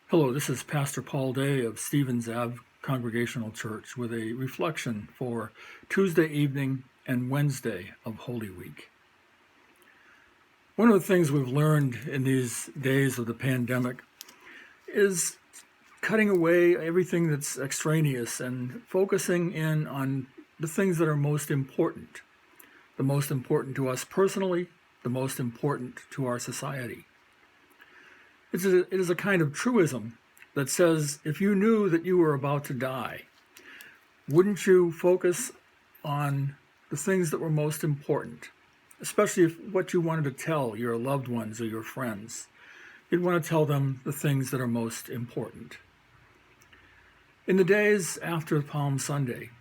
Hello, this is Pastor Paul Day of Stevens Ave Congregational Church with a reflection for Tuesday evening and Wednesday of Holy Week. One of the things we've learned in these days of the pandemic is cutting away everything that's extraneous and focusing in on the things that are most important, the most important to us personally, the most important to our society. It is a kind of truism that says if you knew that you were about to die, wouldn't you focus on the things that were most important, especially if what you wanted to tell your loved ones or your friends? You'd want to tell them the things that are most important. In the days after Palm Sunday,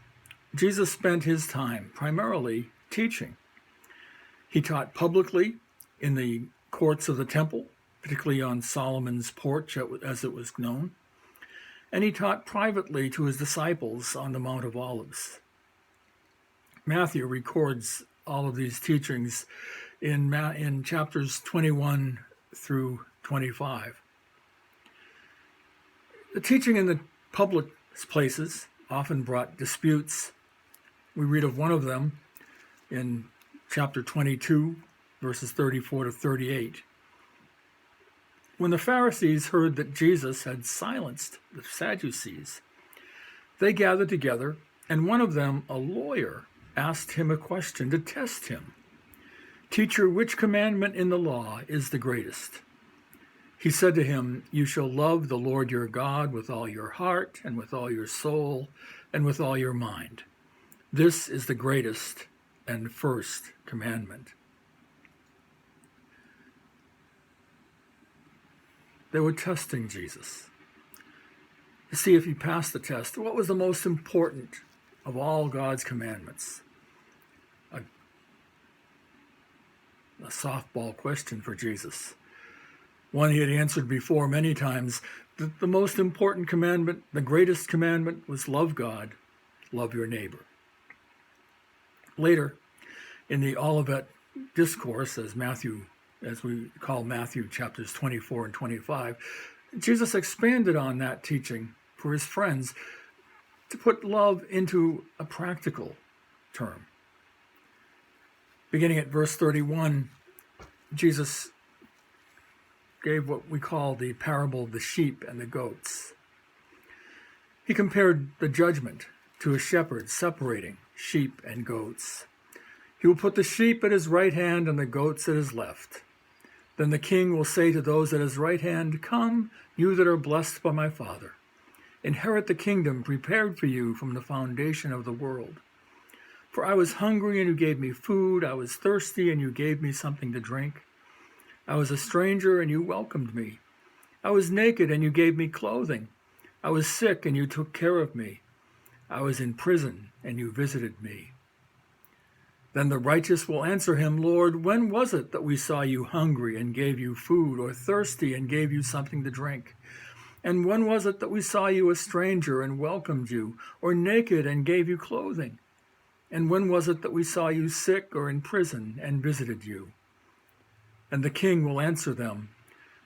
Jesus spent his time primarily teaching. He taught publicly in the courts of the temple, particularly on Solomon's porch, as it was known, and he taught privately to his disciples on the Mount of Olives. Matthew records all of these teachings in chapters 21 through 25. The teaching in the public places often brought disputes. We read of one of them in chapter 22, verses 34 to 38. When the Pharisees heard that Jesus had silenced the Sadducees, they gathered together, and one of them, a lawyer, asked him a question to test him. "Teacher, which commandment in the law is the greatest?" He said to him, "You shall love the Lord your God with all your heart and with all your soul and with all your mind. This is the greatest and first commandment." They were testing Jesus to see if he passed the test. What was the most important of all God's commandments? A softball question for Jesus. One he had answered before many times. The most important commandment, the greatest commandment, was love God, love your neighbor. Later, in the Olivet Discourse, as we call Matthew chapters 24 and 25, Jesus expanded on that teaching for his friends to put love into a practical term. Beginning at verse 31, Jesus gave what we call the parable of the sheep and the goats. He compared the judgment to a shepherd separating sheep and goats. He will put the sheep at his right hand and the goats at his left. Then the king will say to those at his right hand, "Come, you that are blessed by my Father. Inherit the kingdom prepared for you from the foundation of the world. For I was hungry, and you gave me food. I was thirsty, and you gave me something to drink. I was a stranger, and you welcomed me. I was naked, and you gave me clothing. I was sick, and you took care of me. I was in prison, and you visited me." Then the righteous will answer him, "Lord, when was it that we saw you hungry and gave you food, or thirsty and gave you something to drink? And when was it that we saw you a stranger and welcomed you, or naked and gave you clothing? And when was it that we saw you sick or in prison and visited you?" And the king will answer them,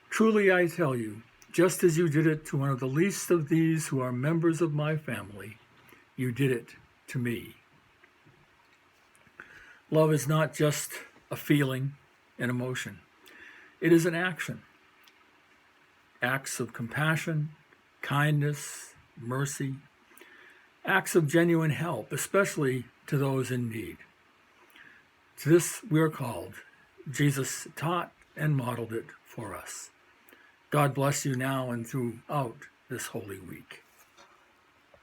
"Truly I tell you, just as you did it to one of the least of these who are members of my family, you did it to me." Love is not just a feeling, an emotion. It is an action. Acts of compassion, kindness, mercy, acts of genuine help, especially to those in need. To this we are called. Jesus taught and modeled it for us. God bless you now and throughout this Holy Week.